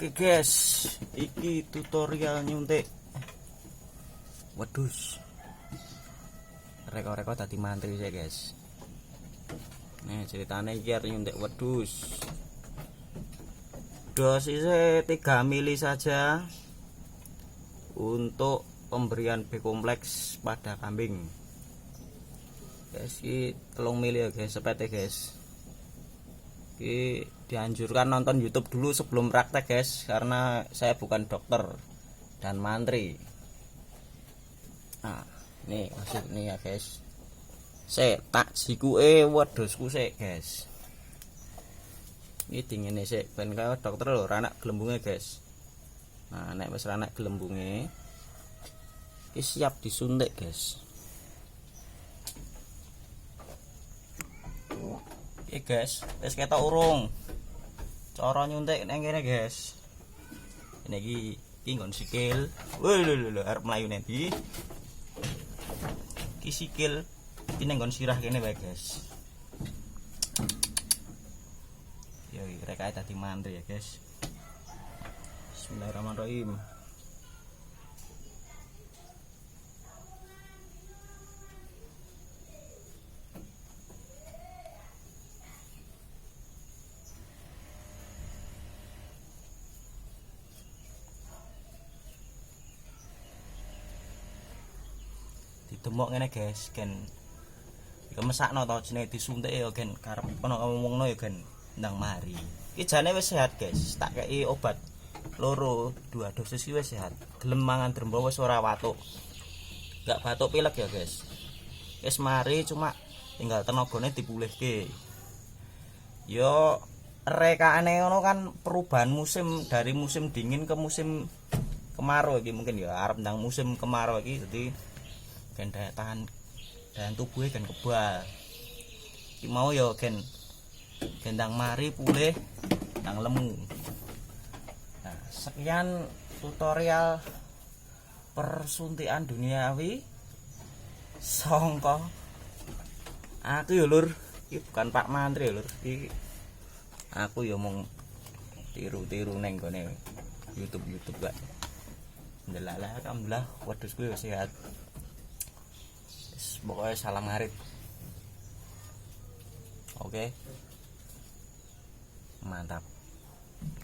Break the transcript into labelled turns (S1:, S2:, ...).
S1: Oke guys, iki tutorial nyuntik wedhus. Reko-reko tadi mantri saya guys. Nih ceritanya iki arep nyuntik wedhus. Dosisnya 3 mili saja untuk pemberian B kompleks pada kambing. Guys, ini 3 mili ya guys, sepete guys. Ini dianjurkan nonton YouTube dulu sebelum praktek guys, karena saya bukan dokter dan mantri. Nah, nih masuk nih ya guys. Saya tak sikue wedhusku sik guys. Ini dingene sik ben kaya dokter lho, anak gelembunge guys. Nah, nek wis anak gelembunge iki siap disuntik guys. Oke guys, wis ketok urung. Cara nyuntik nang kene guys. Ini iki nggon sikil. Woi lho arep mlayu nanti. Iki sikil iki nang nggon sirah kene wae guys. Ya iki rek ae dadi mantri ya guys. Bismillahirrahmanirrahim. Demok ngene guys, gen iki mesakno to jenenge disuntik ya gen karep kono ngomongno ya gen ndang mari. Iki jane wis sehat guys, tak kei obat loro 2 dosis iki wis sehat. Gelem mangan drembo wis ora watuk. Enggak batuk pilek ya guys. Wis mari cuma tinggal tenagane dipulihke. Yo rekane ngono kan perubahan musim dari musim dingin ke musim kemarau iki mungkin ya arep ndang musim kemarau iki dadi gen daya tahan dan tubuhnya kan kebal. Iki mau ya gen gendang mari pulih nang lemu. Nah, sekian tutorial persuntikan duniawi songko aku ya lur. Iki bukan Pak Mantri lur. Iki aku ya mung tiru-tiru neng gone YouTube gak. Alhamdulillah wedhusku ya sehat. Pokoknya salam ngarit. Oke. Mantap.